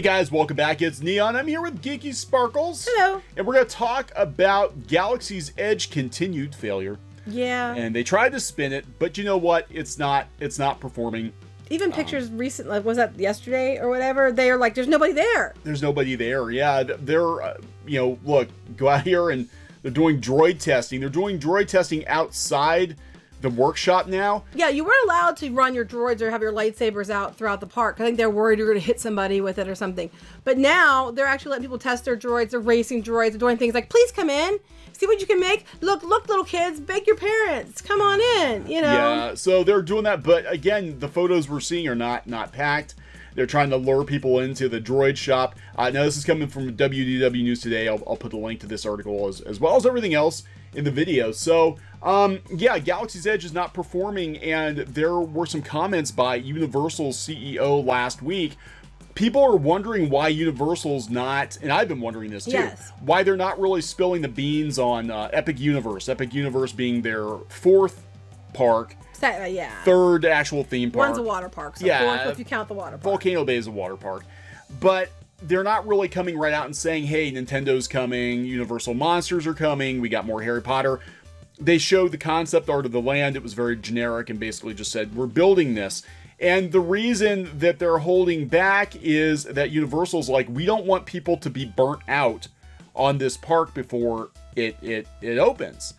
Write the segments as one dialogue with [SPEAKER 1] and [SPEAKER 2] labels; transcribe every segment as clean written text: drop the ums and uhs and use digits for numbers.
[SPEAKER 1] guys, welcome back. It's Neon. I'm here with Geeky Sparkles.
[SPEAKER 2] Hello.
[SPEAKER 1] And we're going to talk about Galaxy's Edge continued failure.
[SPEAKER 2] Yeah.
[SPEAKER 1] And they tried to spin it, but you know what? It's not performing.
[SPEAKER 2] Even pictures recently, was that yesterday or whatever? They are like, there's nobody there.
[SPEAKER 1] There's nobody there. Yeah, they're, look, go out here and they're doing droid testing. They're doing droid testing outside the workshop now.
[SPEAKER 2] Yeah, you weren't allowed to run your droids or have your lightsabers out throughout the park. I think they're worried you're going to hit somebody with it or something. But now they're actually letting people test their droids. They're racing droids. They're doing things like, please come in. See what you can make. Look, little kids, beg your parents. Come on in,
[SPEAKER 1] Yeah, so they're doing that. But again, the photos we're seeing are not packed. They're trying to lure people into the droid shop. Now, this is coming from WDW News Today. I'll put a link to this article as well as everything else in the video. So, yeah, Galaxy's Edge is not performing, and there were some comments by Universal's CEO last week. People are wondering why Universal's not, and I've been wondering this too, why they're not really spilling the beans on Epic Universe. Epic Universe being their fourth park. Third actual theme park.
[SPEAKER 2] One's a water park, so fourth if you count the water park.
[SPEAKER 1] Volcano Bay is a water park. But they're not really coming right out and saying, hey, Nintendo's coming, Universal Monsters are coming, we got more Harry Potter. They showed the concept art of the land. It was very generic and basically just said, we're building this. And the reason that they're holding back is that Universal's like, we don't want people to be burnt out on this park before it opens.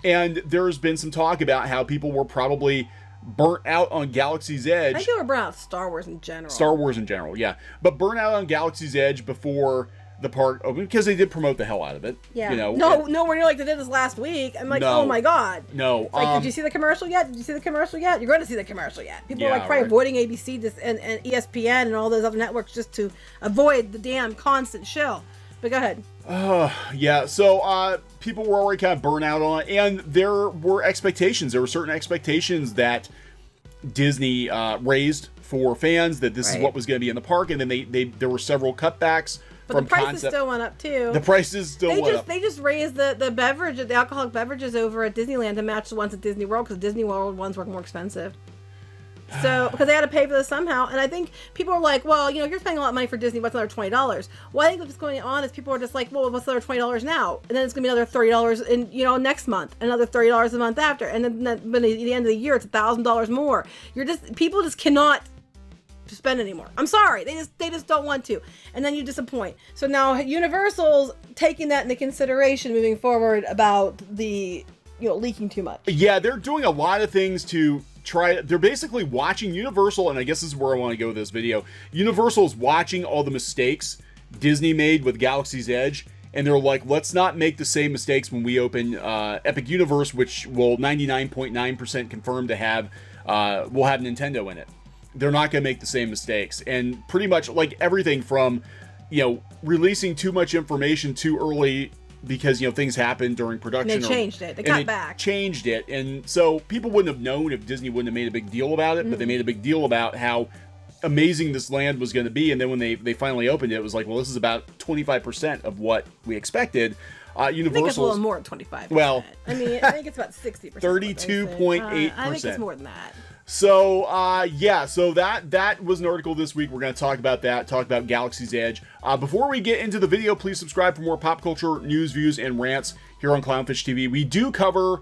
[SPEAKER 1] And there's been some talk about how people were probably burnt out on Galaxy's Edge.
[SPEAKER 2] I think they were burnt out Star Wars in general.
[SPEAKER 1] Star Wars in general, yeah. But burnt out on Galaxy's Edge before the park opened, because they did promote the hell out of it.
[SPEAKER 2] Yeah. Nowhere near like they did this last week. I'm like, oh my god.
[SPEAKER 1] No.
[SPEAKER 2] It's like, did you see the commercial yet? Did you see the commercial yet? You're going to see the commercial yet. People are like probably avoiding ABC and ESPN and all those other networks just to avoid the damn constant shill. But go ahead.
[SPEAKER 1] Yeah, so people were already kind of burnt out on it, and there were expectations. There were certain expectations that Disney raised for fans, that this is what was going to be in the park, and then there were several cutbacks.
[SPEAKER 2] But the prices still went up too.
[SPEAKER 1] The prices still went up.
[SPEAKER 2] They just raised the alcoholic beverages over at Disneyland to match the ones at Disney World, because Disney World ones were more expensive. So, because they had to pay for this somehow. And I think people are like, well, you're spending a lot of money for Disney. What's another $20? Well, I think what's going on is people are just like, well, what's another $20 now? And then it's going to be another $30 in, next month, another $30 a month after. And then at the end of the year, it's $1,000 more. People just cannot spend anymore. I'm sorry. They just don't want to. And then you disappoint. So now Universal's taking that into consideration moving forward about the, leaking too much.
[SPEAKER 1] Yeah, they're doing a lot of things to they're basically watching Universal, and I guess this is where I want to go with this video. Universal's watching all the mistakes Disney made with Galaxy's Edge, and they're like, let's not make the same mistakes when we open Epic Universe, which will 99.9% confirm to have will have Nintendo in it. They're not going to make the same mistakes. And pretty much like everything from releasing too much information too early, because things happened during production.
[SPEAKER 2] And they changed it. They cut back.
[SPEAKER 1] Changed it, and so people wouldn't have known if Disney wouldn't have made a big deal about it. But they made a big deal about how amazing this land was going to be, and then when they finally opened it, it was like, well, this is about 25% of what we expected.
[SPEAKER 2] Universal. I think it's a little more than 25%.
[SPEAKER 1] Well,
[SPEAKER 2] I think it's about 60%.
[SPEAKER 1] 32.8%.
[SPEAKER 2] I think it's more than that.
[SPEAKER 1] So, yeah, so that was an article this week. We're going to talk about that, talk about Galaxy's Edge. Before we get into the video, please subscribe for more pop culture news, views, and rants here on Clownfish TV. We do cover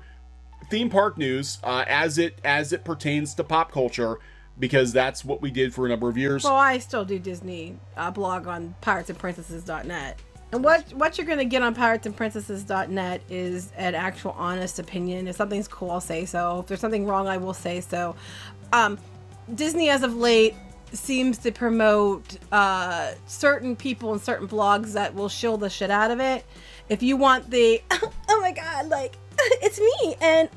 [SPEAKER 1] theme park news as it pertains to pop culture, because that's what we did for a number of years.
[SPEAKER 2] Well, I still do Disney blog on piratesandprincesses.net. And what you're going to get on piratesandprincesses.net is an actual honest opinion. If something's cool, I'll say so. If there's something wrong, I will say so. Disney, as of late, seems to promote certain people and certain blogs that will shill the shit out of it. If you want the, oh my god, like, it's me, and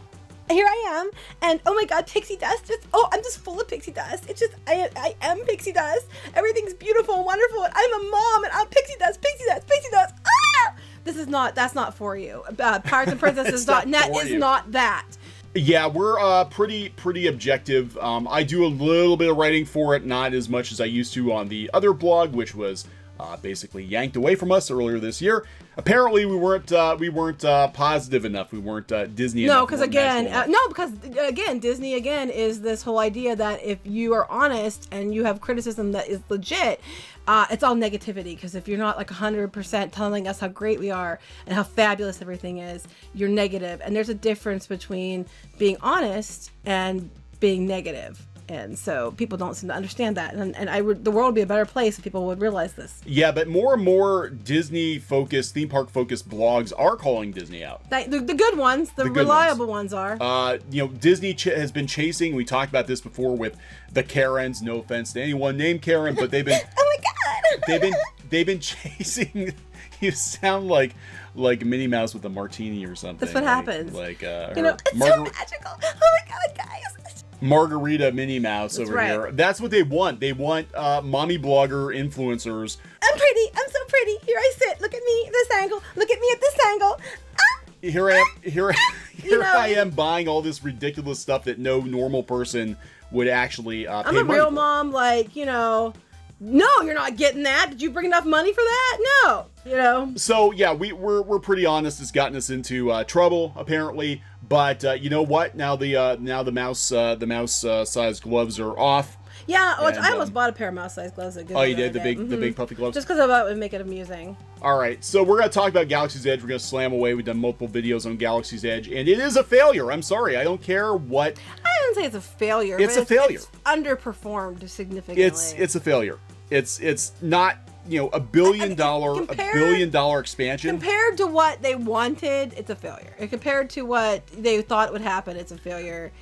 [SPEAKER 2] here I am, and oh my god, pixie dust, I'm just full of pixie dust. It's just, I am pixie dust. Everything's beautiful and wonderful, and I'm a mom, and I'm pixie dust. Ah! That's not for you. Piratesandprincesses.net is not that.
[SPEAKER 1] Yeah, we're pretty objective. I do a little bit of writing for it, not as much as I used to on the other blog, which was basically yanked away from us earlier this year. Apparently, we weren't positive enough. We weren't Disney enough.
[SPEAKER 2] No, because again, Disney again is this whole idea that if you are honest and you have criticism that is legit, it's all negativity. Because if you're not like 100% telling us how great we are and how fabulous everything is, you're negative. And there's a difference between being honest and being negative. And so people don't seem to understand that. And the world would be a better place if people would realize this.
[SPEAKER 1] Yeah, but more and more Disney-focused, theme park-focused blogs are calling Disney out.
[SPEAKER 2] The good ones, the reliable ones are.
[SPEAKER 1] Disney has been chasing, we talked about this before with the Karens, no offense to anyone named Karen, but they've been...
[SPEAKER 2] oh my God!
[SPEAKER 1] they've been chasing... You sound like Minnie Mouse with a martini or something.
[SPEAKER 2] That's what happens.
[SPEAKER 1] It's
[SPEAKER 2] so magical. Oh my God, guys!
[SPEAKER 1] Margarita Minnie Mouse over here. That's what they want. They want mommy blogger influencers.
[SPEAKER 2] I'm pretty. I'm so pretty. Here I sit. Look at me at this angle. Look at me at this angle.
[SPEAKER 1] Here I am. I am buying all this ridiculous stuff that no normal person would actually pay
[SPEAKER 2] I'm a real mom. No, you're not getting that. Did you bring enough money for that? No. So
[SPEAKER 1] yeah, we're pretty honest. It's gotten us into trouble apparently. But you know what? Now the mouse sized gloves are off.
[SPEAKER 2] Yeah, I almost bought a pair of mouse sized gloves.
[SPEAKER 1] Oh, you did? The big puffy gloves?
[SPEAKER 2] Just because I thought it would make it amusing.
[SPEAKER 1] All right, so we're going to talk about Galaxy's Edge. We're going to slam away. We've done multiple videos on Galaxy's Edge, and it is a failure. I'm sorry. I don't care what.
[SPEAKER 2] I didn't say it's a failure.
[SPEAKER 1] It's a failure.
[SPEAKER 2] It's underperformed significantly.
[SPEAKER 1] It's a failure. It's not a billion dollar expansion.
[SPEAKER 2] Compared to what they wanted, it's a failure. And compared to what they thought would happen, it's a failure.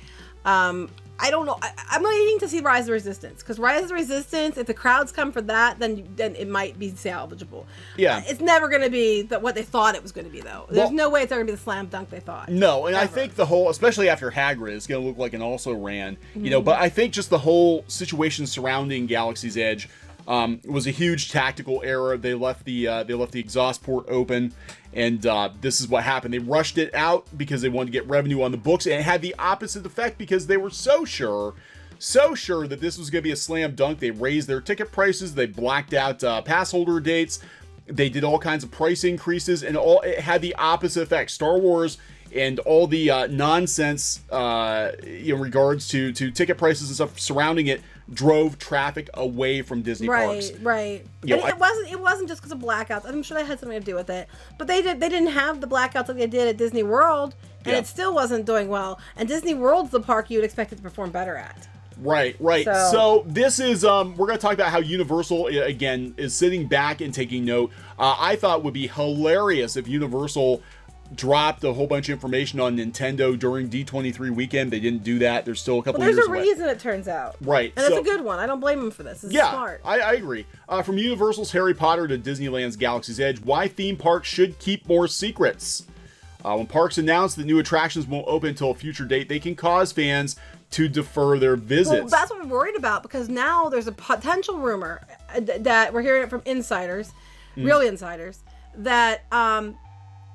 [SPEAKER 2] I don't know. I'm waiting to see Rise of Resistance, because Rise of Resistance, if the crowds come for that, then it might be salvageable.
[SPEAKER 1] Yeah,
[SPEAKER 2] it's never going to be what they thought it was going to be, though. There's no way it's ever going to be the slam dunk they thought.
[SPEAKER 1] No, and ever. I think the whole, especially after Hagrid, it's going to look like an also ran. But I think just the whole situation surrounding Galaxy's Edge was a huge tactical error. They left the exhaust port open, and this is what happened. They rushed it out because they wanted to get revenue on the books, and it had the opposite effect because they were so sure that this was going to be a slam dunk. They raised their ticket prices. They blacked out pass holder dates. They did all kinds of price increases, and it had the opposite effect. Star Wars and all the nonsense in regards to ticket prices and stuff surrounding it drove traffic away from Disney parks.
[SPEAKER 2] Right. It wasn't just because of blackouts. I'm sure that had something to do with it. But they didn't have the blackouts like they did at Disney World, and it still wasn't doing well. And Disney World's the park you would expect it to perform better at.
[SPEAKER 1] Right. So this is we're going to talk about how Universal again is sitting back and taking note. I thought it would be hilarious if Universal dropped a whole bunch of information on Nintendo during D23 weekend. They didn't do that. There's still a couple years away.
[SPEAKER 2] There's a reason, it turns out.
[SPEAKER 1] Right.
[SPEAKER 2] And it's a good one. I don't blame them for this. This is smart.
[SPEAKER 1] I agree. From Universal's Harry Potter to Disneyland's Galaxy's Edge, why theme parks should keep more secrets. When parks announce that new attractions won't open until a future date, they can cause fans to defer their visits.
[SPEAKER 2] Well, that's what we're worried about, because now there's a potential rumor that we're hearing it from insiders, real insiders, that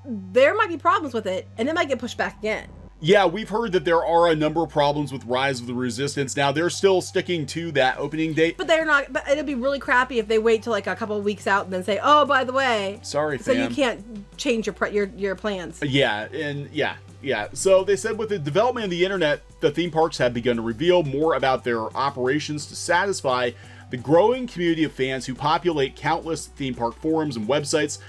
[SPEAKER 2] there might be problems with it, and it might get pushed back again.
[SPEAKER 1] Yeah, we've heard that there are a number of problems with Rise of the Resistance. Now, they're still sticking to that opening date.
[SPEAKER 2] But they're not. But it'd be really crappy if they wait till like a couple of weeks out and then say, "Oh, by the way,
[SPEAKER 1] sorry,
[SPEAKER 2] so
[SPEAKER 1] fam,
[SPEAKER 2] you can't change your plans."
[SPEAKER 1] Yeah. So they said with the development of the internet, the theme parks have begun to reveal more about their operations to satisfy the growing community of fans who populate countless theme park forums and websites,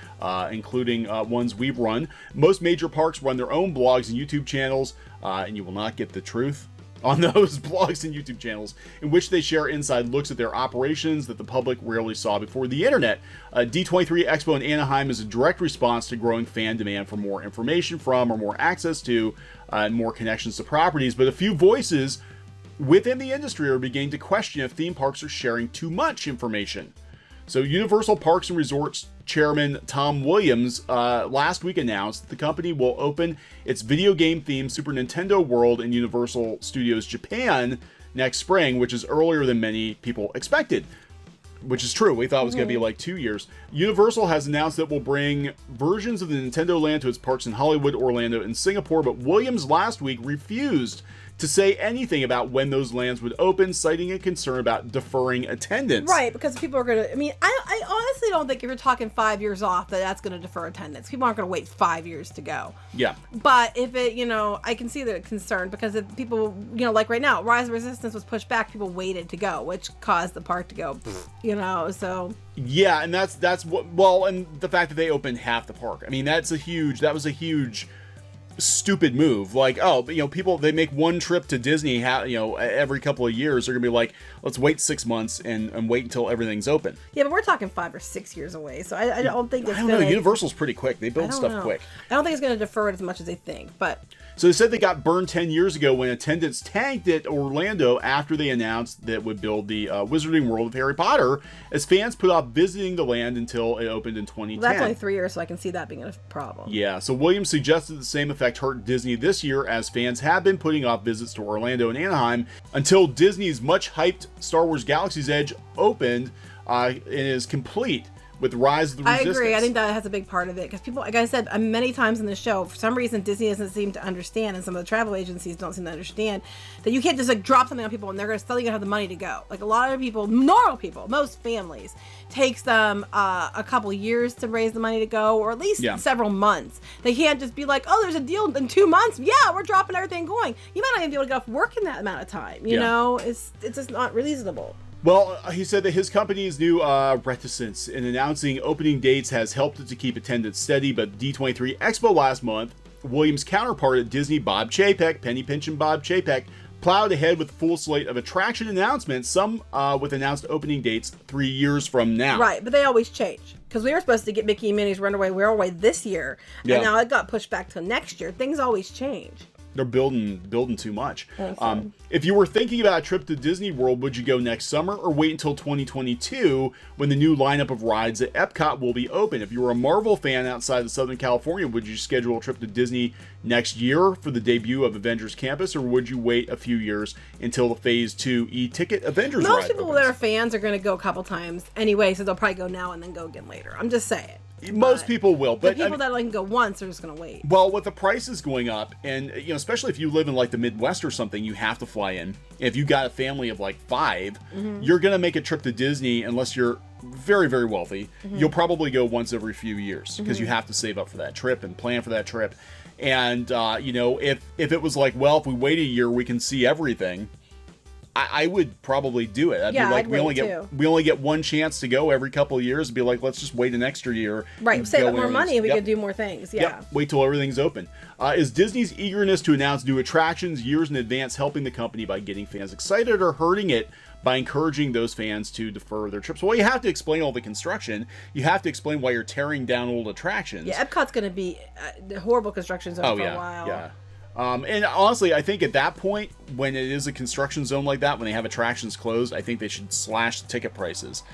[SPEAKER 1] including ones we've run. Most major parks run their own blogs and YouTube channels, and you will not get the truth on those blogs and YouTube channels, in which they share inside looks at their operations that the public rarely saw before the internet. D23 Expo in Anaheim is a direct response to growing fan demand for more information from, or more access to, and more connections to properties. But a few voices within the industry are beginning to question if theme parks are sharing too much information. So Universal Parks and Resorts chairman Tom Williams last week announced that the company will open its video game themed Super Nintendo World in Universal Studios Japan next spring, which is earlier than many people expected. Which is true. We thought it was going to be like 2 years. Universal has announced that it will bring versions of the Nintendo Land to its parks in Hollywood, Orlando, and Singapore, but Williams last week refused to say anything about when those lands would open, citing a concern about deferring attendance.
[SPEAKER 2] Right, because people are going to, I mean, I honestly don't think if you're talking 5 years off that that's going to defer attendance. People aren't going to wait 5 years to go.
[SPEAKER 1] Yeah.
[SPEAKER 2] But if it, you know, I can see the concern because if people, you know, like right now, Rise of Resistance was pushed back, people waited to go, which caused the park to go, you know, so.
[SPEAKER 1] Yeah, and that's what, well, and the fact that they opened half the park. I mean, that was a huge stupid move. Like, oh, you know, people, they make one trip to Disney, you know, every couple of years. They're gonna be like, let's wait 6 months and wait until everything's open.
[SPEAKER 2] Yeah, but we're talking 5 or 6 years away, so I don't think it's
[SPEAKER 1] I don't know. Universal's pretty quick. They build stuff quick.
[SPEAKER 2] I don't think it's going to defer it as much as they think, but.
[SPEAKER 1] So they said they got burned 10 years ago when attendance tanked at Orlando after they announced that it would build the Wizarding World of Harry Potter, as fans put off visiting the land until it opened in 2010.
[SPEAKER 2] That's only 3 years, so I can see that being a problem.
[SPEAKER 1] Yeah, so Williams suggested the same effect hurt Disney this year, as fans have been putting off visits to Orlando and Anaheim until Disney's much-hyped Star Wars Galaxy's Edge opened and is complete with Rise of the Resistance.
[SPEAKER 2] I agree. I think that has a big part of it because people, like I said many times in the show, for some reason Disney doesn't seem to understand, and some of the travel agencies don't seem to understand that you can't just like drop something on people and they're going to suddenly have the money to go. Like a lot of people, normal people, most families, takes them a couple years to raise the money to go, or at least several months. They can't just be like, oh, there's a deal in 2 months. Yeah, we're dropping everything going. You might not even be able to get off work in that amount of time. You know, it's just not reasonable.
[SPEAKER 1] Well, he said that his company's new reticence in announcing opening dates has helped it to keep attendance steady, but D23 Expo last month, Williams' counterpart at Disney, Bob Chapek, Penny Pinch and Bob Chapek, plowed ahead with a full slate of attraction announcements, some with announced opening dates 3 years from now.
[SPEAKER 2] Right, but they always change. Because we were supposed to get Mickey and Minnie's Runaway Railway this year, and now it got pushed back till next year. Things always change.
[SPEAKER 1] They're building too much. If you were thinking about a trip to Disney World, would you go next summer or wait until 2022 when the new lineup of rides at Epcot will be open? If you were a Marvel fan outside of Southern California, would you schedule a trip to Disney next year for the debut of Avengers Campus, or would you wait a few years until the Phase 2 e-ticket Avengers ride
[SPEAKER 2] Most people
[SPEAKER 1] opens?
[SPEAKER 2] that are fans are going to go a couple times anyway, so they'll probably go now and then go again later. I'm just saying.
[SPEAKER 1] Most people will, but
[SPEAKER 2] the people that can go once are just going to wait.
[SPEAKER 1] Well, with the prices going up, and you know, especially if you live in like the Midwest or something, you have to fly in. If you got a family of like 5, you're going to make a trip to Disney unless you're very, very wealthy. You'll probably go once every few years because you have to save up for that trip and plan for that trip. And you know, if it was like, well, if we wait a year, we can see everything. I would probably do it. I'd be like, we only get one chance to go every couple of years. It'd be like, let's just wait an extra year.
[SPEAKER 2] Right, save up more money and we can do more things. Yeah.
[SPEAKER 1] Wait till everything's open. Is Disney's eagerness to announce new attractions years in advance helping the company by getting fans excited, or hurting it by encouraging those fans to defer their trips? Well, you have to explain all the construction. You have to explain why you're tearing down old attractions.
[SPEAKER 2] Yeah, Epcot's going to be the horrible construction zone for a while.
[SPEAKER 1] Yeah. And honestly, I think at that point, when it is a construction zone like that, when they have attractions closed, I think they should slash the ticket prices.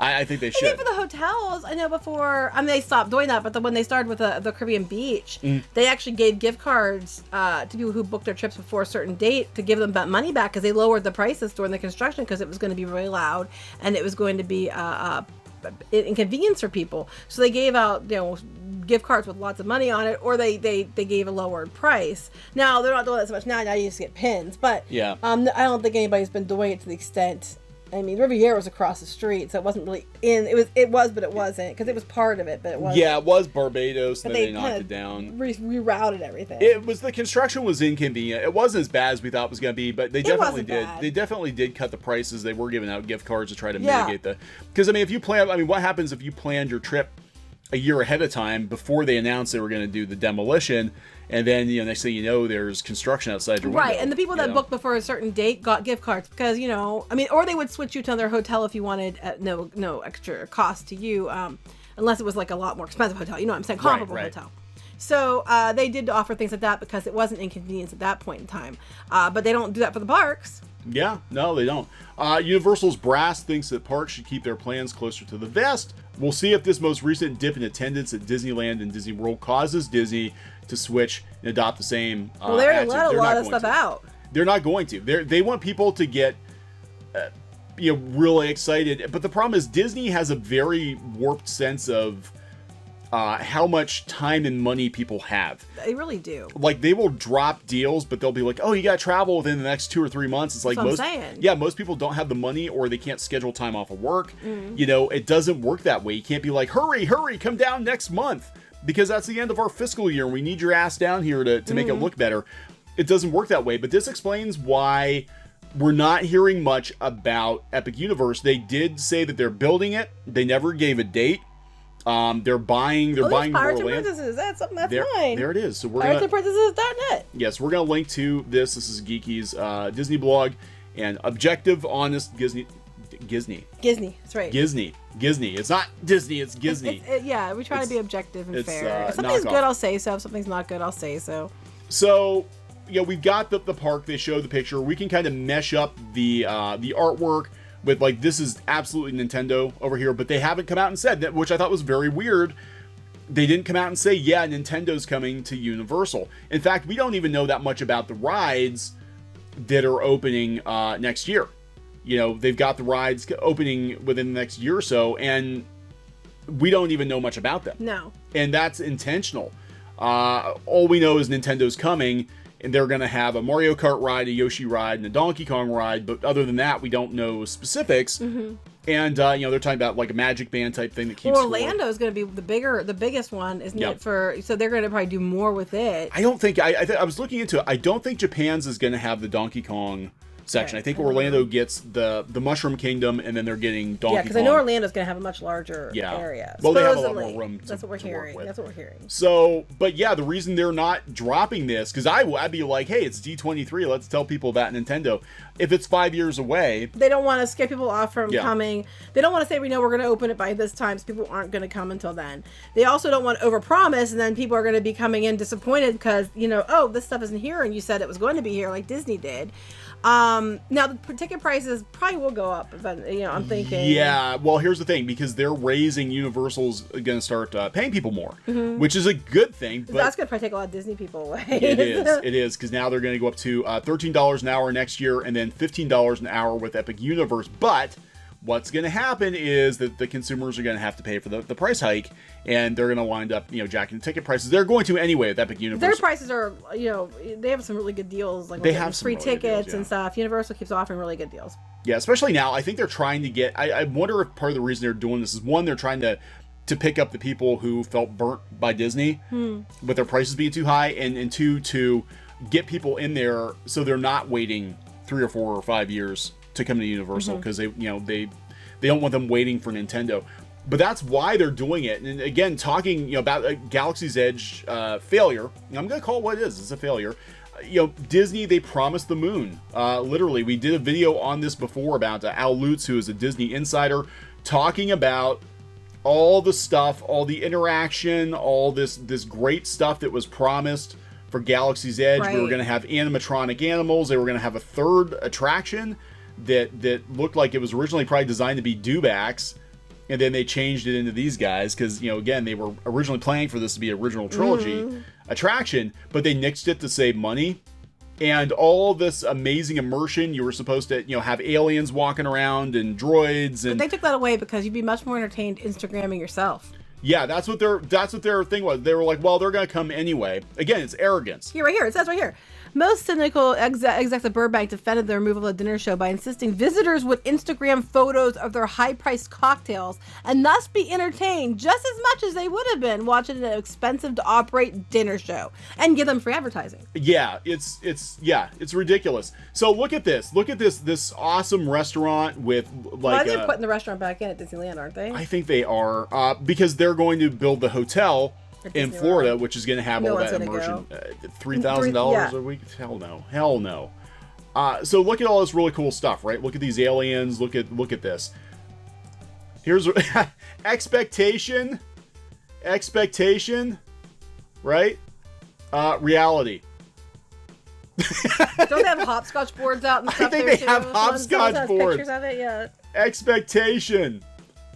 [SPEAKER 1] I think they should.
[SPEAKER 2] I think for the hotels, I know before, I mean, they stopped doing that, but when they started with the Caribbean Beach, they actually gave gift cards to people who booked their trips before a certain date to give them that money back, because they lowered the prices during the construction because it was going to be really loud and it was going to be inconvenience for people. So they gave out, you know, gift cards with lots of money on it, or they gave a lowered price. Now they're not doing that so much now. Now you just get pins, but I don't think anybody's been doing it to the extent. I mean, Riviera was across the street, so it wasn't really in. It was, but it wasn't, because it was part of it, but it wasn't.
[SPEAKER 1] Yeah, it was Barbados, and then they knocked it down.
[SPEAKER 2] Rerouted everything.
[SPEAKER 1] It was, the construction was inconvenient. It wasn't as bad as we thought it was going to be, but they definitely did. They definitely did cut the prices. They were giving out gift cards to try to mitigate the. Because I mean, if you plan, I mean, what happens if you planned your trip a year ahead of time before they announced they were going to do the demolition, and then, you know, next thing you know, there's construction outside your window.
[SPEAKER 2] Right, and the people that booked before a certain date got gift cards because, you know, I mean, or they would switch you to another hotel if you wanted at no extra cost to you, unless it was like a lot more expensive hotel. You know what I'm saying? Comparable hotel. So they did offer things like that because it wasn't inconvenience at that point in time. But they don't do that for the parks.
[SPEAKER 1] Yeah, no, they don't. Universal's brass thinks that parks should keep their plans closer to the vest. We'll see if this most recent dip in attendance at Disneyland and Disney World causes Disney to switch and adopt the same
[SPEAKER 2] well, they're going to let a lot of stuff out.
[SPEAKER 1] They're not going to. They want people to get you know, really excited. But the problem is Disney has a very warped sense of how much time and money people have.
[SPEAKER 2] They really do.
[SPEAKER 1] Like, they will drop deals, but they'll be like, oh, you got to travel within the next 2 or 3 months. It's like most people don't have the money, or they can't schedule time off of work. You know, it doesn't work that way. You can't be like, hurry, come down next month, because that's the end of our fiscal year and we need your ass down here to make it look better. It doesn't work that way. But this explains why we're not hearing much about Epic Universe. They did say that they're building it. They never gave a date. They're buying more land.
[SPEAKER 2] Princesses. That's something that's mine.
[SPEAKER 1] There it is. So we're
[SPEAKER 2] PiratesandPrincesses.net.
[SPEAKER 1] Yes, we're gonna link to this. This is Geeky's Disney blog, and objective, honest Disney.
[SPEAKER 2] That's right.
[SPEAKER 1] Disney. It's not Disney. It's Disney.
[SPEAKER 2] Yeah, we try to be objective and fair. If something's good, I'll say so. If something's not good, I'll say so.
[SPEAKER 1] So, you know, we've got the park. They show the picture. We can kind of mesh up the artwork with, like, this is absolutely Nintendo over here, but they haven't come out and said that, which I thought was very weird. They didn't come out and say, yeah, Nintendo's coming to Universal. In fact, we don't even know that much about the rides that are opening next year. You know, they've got the rides opening within the next year or so, and we don't even know much about them.
[SPEAKER 2] No.
[SPEAKER 1] And that's intentional. All we know is Nintendo's coming, and they're going to have a Mario Kart ride, a Yoshi ride, and a Donkey Kong ride. But other than that, we don't know specifics. And, you know, they're talking about like a Magic Band type thing that keeps
[SPEAKER 2] Orlando is going to be the biggest one, isn't it? So they're going to probably do more with it.
[SPEAKER 1] I don't think, I was looking into it. I don't think Japan's is going to have the Donkey Kong section. I think Orlando gets the Mushroom Kingdom, and then they're getting Donkey Kong.
[SPEAKER 2] Yeah, because I know Orlando's going to have a much larger area.
[SPEAKER 1] Well, they have a lot more room.
[SPEAKER 2] That's what we're hearing.
[SPEAKER 1] So, but yeah, the reason they're not dropping this, because I'd be like, hey, it's D23. Let's tell people about Nintendo. If it's 5 years away,
[SPEAKER 2] they don't want to scare people off from coming. They don't want to say, we know we're going to open it by this time, so people aren't going to come until then. They also don't want to overpromise, and then people are going to be coming in disappointed because, you know, oh, this stuff isn't here, and you said it was going to be here, like Disney did. Now the ticket prices probably will go up, but, you know, I'm thinking.
[SPEAKER 1] Yeah, well, here's the thing, because they're raising, Universal's going to start paying people more, which is a good thing. But
[SPEAKER 2] that's going to probably take a lot of Disney people away.
[SPEAKER 1] It is, because now they're going to go up to $13 an hour next year, and then $15 an hour with Epic Universe. But what's going to happen is that the consumers are going to have to pay for the price hike, and they're going to wind up, you know, jacking the ticket prices. They're going to anyway with Epic Universe.
[SPEAKER 2] Their prices are, you know, they have some really good deals. Like, they have free tickets and stuff. Universal keeps offering really good deals.
[SPEAKER 1] Yeah, especially now. I think they're trying to get, I wonder if part of the reason they're doing this is, one, they're trying to pick up the people who felt burnt by Disney with their prices being too high, and two, to get people in there so they're not waiting 3 or 4 or 5 years to come to Universal, because they don't want them waiting for Nintendo. But that's why they're doing it. And again, talking, you know, about Galaxy's Edge failure, I'm going to call it what it is. It's a failure. You know, Disney, they promised the moon. Literally, we did a video on this before about Al Lutz, who is a Disney insider, talking about all the stuff, all the interaction, all this great stuff that was promised for Galaxy's Edge.
[SPEAKER 2] Right.
[SPEAKER 1] We were going to have animatronic animals. They were going to have a third attraction that looked like it was originally probably designed to be dewbacks, and then they changed it into these guys because, you know, again, they were originally planning for this to be an original trilogy attraction, but they nixed it to save money. And all this amazing immersion, you were supposed to, you know, have aliens walking around and droids, and
[SPEAKER 2] but they took that away because you'd be much more entertained Instagramming yourself.
[SPEAKER 1] Yeah, that's what their thing was. They were like, well, they're going to come anyway. Again, it's arrogance.
[SPEAKER 2] Right here. It says right here. Most cynical execs of Burbank defended the removal of the dinner show by insisting visitors would Instagram photos of their high-priced cocktails and thus be entertained just as much as they would have been watching an expensive-to-operate dinner show and give them free advertising.
[SPEAKER 1] Yeah, it's ridiculous. So look at this. Look at this awesome restaurant with, like,
[SPEAKER 2] well, they're putting the restaurant back in at Disneyland, aren't they?
[SPEAKER 1] I think they are, because they're going to build the hotel in Florida, which is going to have all that immersion. $3,000 a week? Hell no. So look at all this really cool stuff, right? Look at these aliens. Look at this. Here's expectation, right? Reality.
[SPEAKER 2] Don't they have hopscotch boards out and stuff?
[SPEAKER 1] I think they have hopscotch boards.
[SPEAKER 2] Pictures of it, yeah.
[SPEAKER 1] Expectation,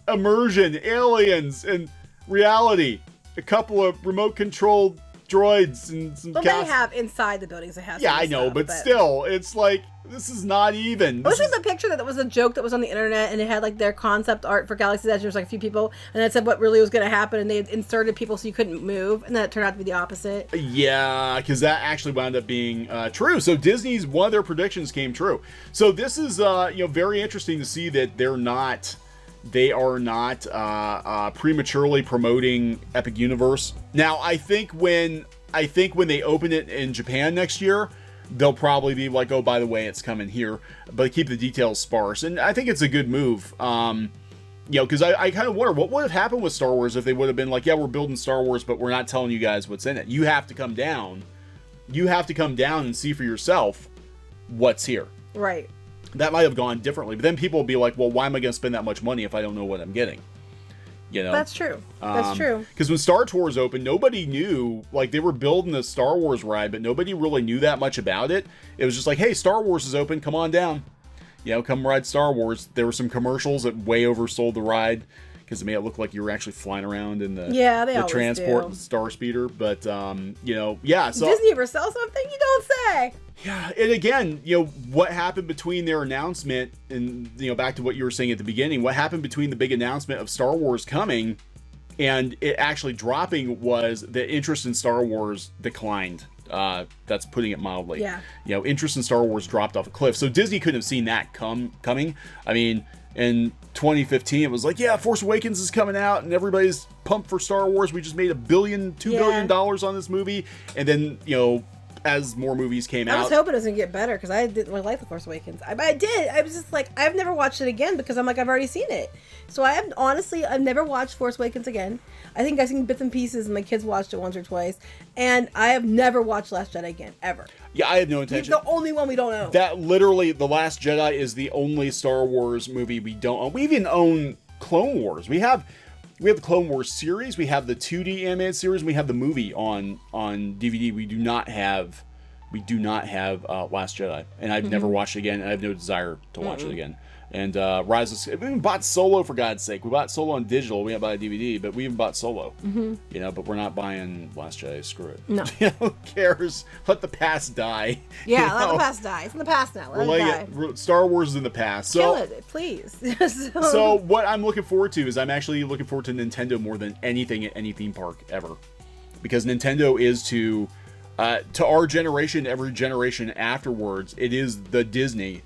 [SPEAKER 1] immersion, aliens, and reality. A couple of remote-controlled droids and some
[SPEAKER 2] Well,
[SPEAKER 1] cast.
[SPEAKER 2] they have inside the buildings. They have.
[SPEAKER 1] Yeah, I know,
[SPEAKER 2] stuff,
[SPEAKER 1] but still, it's like this is not even. This
[SPEAKER 2] Wasn't the picture that was a joke that was on the internet, and it had like their concept art for Galaxy's Edge? There was like a few people, and it said what really was going to happen, and they had inserted people so you couldn't move, and then it turned out to be the opposite.
[SPEAKER 1] Yeah, because that actually wound up being true. So Disney's one of their predictions came true. So this is very interesting to see that they are not prematurely promoting Epic Universe. Now, I think when they open it in Japan next year, they'll probably be like, oh, by the way, it's coming here, but keep the details sparse. And I think it's a good move. Because I kind of wonder what would have happened with Star Wars if they would have been like, yeah, we're building Star Wars, but we're not telling you guys what's in it. You have to come down. You have to come down and see for yourself what's here.
[SPEAKER 2] Right.
[SPEAKER 1] That might have gone differently. But then people will be like, well, why am I going to spend that much money if I don't know what I'm getting?
[SPEAKER 2] That's true. That's true.
[SPEAKER 1] Because when Star Tours opened, nobody knew, like, they were building the Star Wars ride, but nobody really knew that much about it. It was just like, hey, Star Wars is open, come on down. Come ride Star Wars. There were some commercials that way oversold the ride because it made it look like you were actually flying around in the transport Star Speeder. But, So
[SPEAKER 2] Disney ever sell something? You don't say.
[SPEAKER 1] Yeah, and again, what happened between their announcement and, back to what you were saying at the beginning, what happened between the big announcement of Star Wars coming and it actually dropping was the interest in Star Wars declined. That's putting it mildly.
[SPEAKER 2] Yeah.
[SPEAKER 1] Interest in Star Wars dropped off a cliff. So Disney couldn't have seen that coming. I mean, in 2015, it was like, yeah, Force Awakens is coming out and everybody's pumped for Star Wars. We just made $2 billion on this movie. And then, as more movies came out.
[SPEAKER 2] I was hoping it was going to get better because I didn't really like The Force Awakens. I did. I was just like, I've never watched it again because I'm like, I've already seen it. So I've never watched Force Awakens again. I think I've seen bits and pieces and my kids watched it once or twice. And I have never watched Last Jedi again, ever.
[SPEAKER 1] Yeah, I have no intention.
[SPEAKER 2] It's the only one we don't own.
[SPEAKER 1] That literally, The Last Jedi is the only Star Wars movie we don't own. We even own Clone Wars. We have the Clone Wars series, we have the 2D animated series, and we have the movie on DVD. We do not have Last Jedi, and I've never watched it again, and I have no desire to watch it again. And Rise of... We even bought Solo, for God's sake. We bought Solo on digital. We didn't buy a DVD, but we even bought Solo. But we're not buying Last Jedi. Screw it.
[SPEAKER 2] No.
[SPEAKER 1] Who cares? Let the past die.
[SPEAKER 2] Yeah, let the past die. It's in the past now. Let it die.
[SPEAKER 1] Star Wars is in the past.
[SPEAKER 2] Kill it, please.
[SPEAKER 1] So what I'm looking forward to is I'm actually looking forward to Nintendo more than anything at any theme park ever. Because Nintendo is to our generation, every generation afterwards, it is the Disney,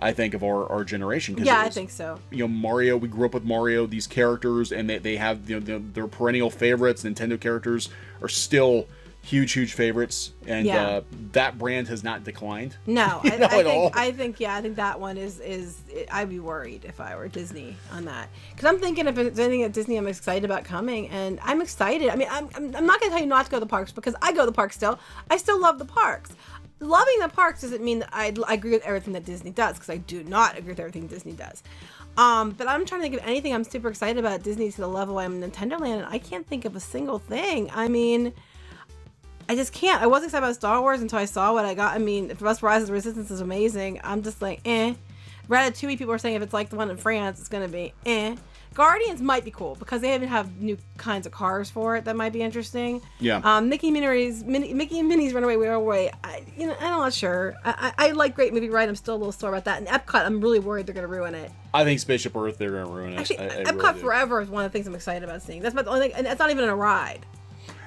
[SPEAKER 1] I think, of our generation.
[SPEAKER 2] Yeah, I think so.
[SPEAKER 1] Mario, we grew up with Mario, these characters, and they have their perennial favorites. Nintendo characters are still huge favorites, and that brand has not declined.
[SPEAKER 2] No, I think that one is I'd be worried if I were Disney on that, because I'm thinking if there's anything at Disney I'm excited about coming, and I'm excited. I mean, I'm not gonna tell you not to go to the parks because I go to the parks still. I still love the parks. Loving the parks doesn't mean that I agree with everything that Disney does, because I do not agree with everything Disney does. But I'm trying to think of anything I'm super excited about at Disney to the level I'm in Nintendo Land, and I can't think of a single thing. I mean, I just can't. I wasn't excited about Star Wars until I saw what I got. I mean, for us, Rise of the Resistance is amazing. I'm just like, eh. Ratatouille, people are saying if it's like the one in France, it's going to be eh. Guardians might be cool because they even have new kinds of cars for it that might be interesting.
[SPEAKER 1] Yeah.
[SPEAKER 2] Mickey and Minnie's Runaway. I'm not sure. I like Great Movie Ride. I'm still a little sore about that. And Epcot, I'm really worried they're going to ruin it.
[SPEAKER 1] I think Spaceship Earth, they're going to ruin it.
[SPEAKER 2] Actually,
[SPEAKER 1] I
[SPEAKER 2] Epcot
[SPEAKER 1] really
[SPEAKER 2] Forever is one of the things I'm excited about seeing. That's about the only thing, and it's not even a ride.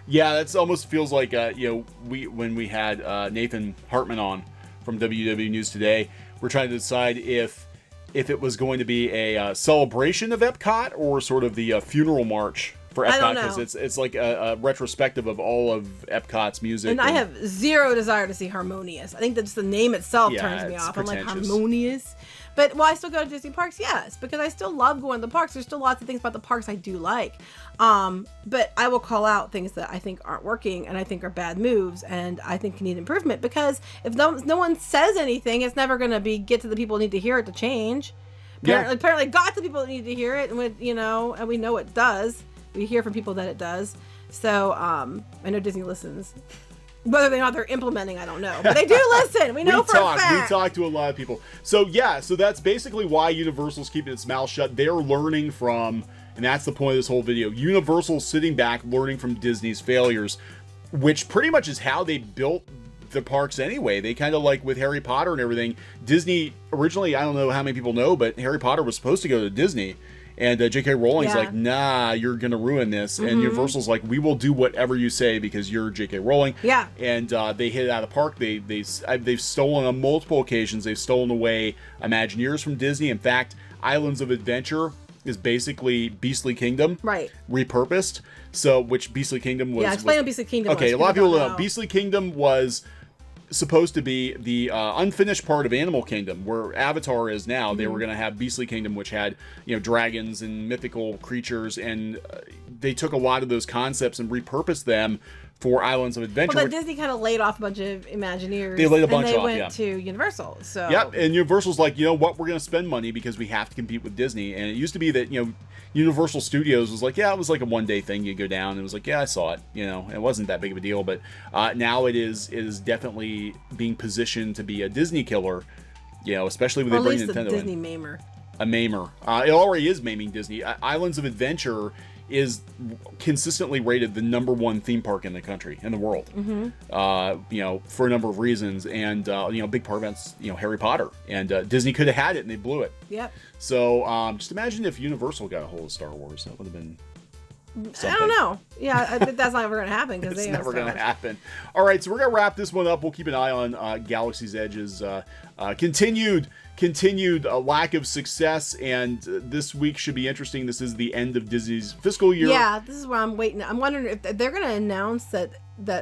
[SPEAKER 1] Yeah, that's almost feels like when we had Nathan Hartman on from WW News Today, we're trying to decide if it was going to be a celebration of Epcot or sort of the funeral march for Epcot, because it's like a retrospective of all of Epcot's music.
[SPEAKER 2] And I have zero desire to see Harmonious. I think that's the name itself turns me off. I'm like, Harmonious? But will I still go to Disney parks? Yes, because I still love going to the parks. There's still lots of things about the parks I do like. But I will call out things that I think aren't working and I think are bad moves and I think need improvement, because if no one says anything, it's never going to get to the people who need to hear it to change. Apparently got to the people that need to hear it, and and we know it does. We hear from people that it does. So I know Disney listens. Whether or not they're implementing, I don't know. But they do listen. We know for a fact.
[SPEAKER 1] We talk to a lot of people. So that's basically why Universal's keeping its mouth shut. They're learning from, and that's the point of this whole video, Universal's sitting back, learning from Disney's failures. which pretty much is how they built the parks anyway. They kind of like with Harry Potter and everything. Disney originally, I don't know how many people know, but Harry Potter was supposed to go to Disney. And J.K. Rolling's like, nah, you're going to ruin this. And Universal's like, we will do whatever you say because you're J.K. Rowling.
[SPEAKER 2] Yeah.
[SPEAKER 1] And they hit it out of the park. They've stolen on multiple occasions. They've stolen away Imagineers from Disney. In fact, Islands of Adventure is basically Beastly Kingdom.
[SPEAKER 2] Right.
[SPEAKER 1] Repurposed. So, which Beastly Kingdom was...
[SPEAKER 2] Yeah, explain what Beastly Kingdom was.
[SPEAKER 1] Okay, a lot of people don't know. Beastly Kingdom was supposed to be the unfinished part of Animal Kingdom, where Avatar is now. They were going to have Beastly Kingdom, which had, you know, dragons and mythical creatures, and they took a lot of those concepts and repurposed them for Islands of Adventure.
[SPEAKER 2] Well, then Disney kind of laid off a bunch of Imagineers.
[SPEAKER 1] They laid a bunch
[SPEAKER 2] off,
[SPEAKER 1] yeah.
[SPEAKER 2] And they went to Universal. So
[SPEAKER 1] yep, and Universal's like, you know what, we're going to spend money because we have to compete with Disney. And it used to be that, you know, Universal Studios was like, yeah, it was like a one-day thing. You go down, and it was like, yeah, I saw it. You know, it wasn't that big of a deal. But now it is definitely being positioned to be a Disney killer. You know, especially when they bring Nintendo in.
[SPEAKER 2] Disney maimer.
[SPEAKER 1] A maimer. It already is maiming Disney. Islands of Adventure is consistently rated the #1 theme park in the country, in the world. You know, for a number of reasons, and you know, big part of that's, you know, Harry Potter, and Disney could have had it and they blew it.
[SPEAKER 2] Yep.
[SPEAKER 1] So just imagine if Universal got a hold of Star Wars. That would have been something.
[SPEAKER 2] I don't know. Yeah, that's not ever going to happen because
[SPEAKER 1] it's never going to happen. All right, so we're going to wrap this one up. We'll keep an eye on Galaxy's Edge's continued lack of success, and this week should be interesting. This is the end of Disney's fiscal year.
[SPEAKER 2] Yeah, this is where I'm waiting. I'm wondering if they're going to announce that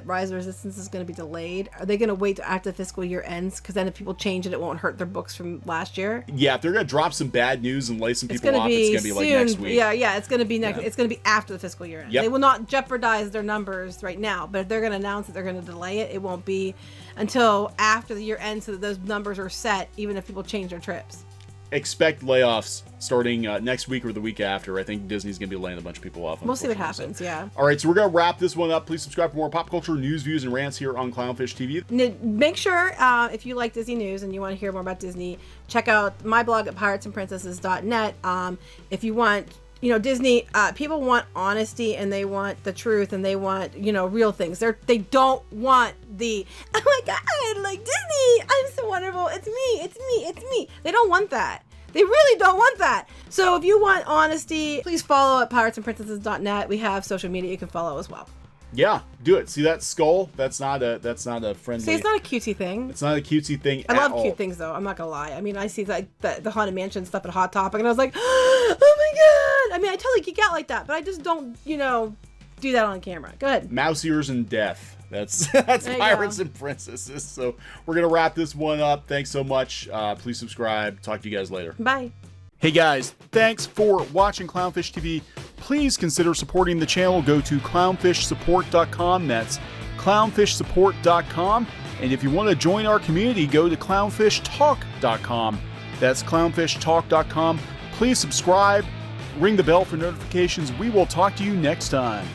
[SPEAKER 2] Rise of Resistance is going to be delayed. Are they going to wait after the fiscal year ends? Because then if people change it, it won't hurt their books from last year.
[SPEAKER 1] Yeah, if they're going to drop some bad news and lay some people off, it's going to be like next week.
[SPEAKER 2] Yeah, it's going to be next. Yeah. It's going to be after the fiscal year ends. Yep. They will not jeopardize their numbers right now, but if they're going to announce that they're going to delay it, it won't be until after the year ends, so that those numbers are set, even if people change their trips.
[SPEAKER 1] Expect layoffs starting next week or the week after. I think Disney's going to be laying a bunch of people off.
[SPEAKER 2] We'll see what happens, yeah.
[SPEAKER 1] All right, so we're going to wrap this one up. Please subscribe for more pop culture news, views, and rants here on Clownfish TV.
[SPEAKER 2] Make sure, if you like Disney news and you want to hear more about Disney, check out my blog at piratesandprincesses.net. If you want, you know, Disney, people want honesty, and they want the truth, and they want, you know, real things. They don't want the, oh my God, like Disney, I'm so wonderful. It's me. They don't want that. They really don't want that. So if you want honesty, please follow at piratesandprincesses.net. We have social media you can follow as well.
[SPEAKER 1] Yeah, do it. See that skull? That's not a friendly. See,
[SPEAKER 2] it's not a cutesy thing.
[SPEAKER 1] It's not a cutesy thing.
[SPEAKER 2] I love cute things though. I'm not gonna lie. I mean, I see like the Haunted Mansion stuff at Hot Topic, and I was like, oh my God. I mean, I totally geek out like that, but I just don't, you know, do that on camera. Go ahead.
[SPEAKER 1] Mouse ears and death. That's Pirates and Princesses. So we're gonna wrap this one up. Thanks so much. Please subscribe. Talk to you guys later.
[SPEAKER 2] Bye.
[SPEAKER 1] Hey guys, thanks for watching Clownfish TV. Please consider supporting the channel. Go to clownfishsupport.com. That's clownfishsupport.com. And if you want to join our community, go to clownfishtalk.com. That's clownfishtalk.com. Please subscribe, ring the bell for notifications. We will talk to you next time.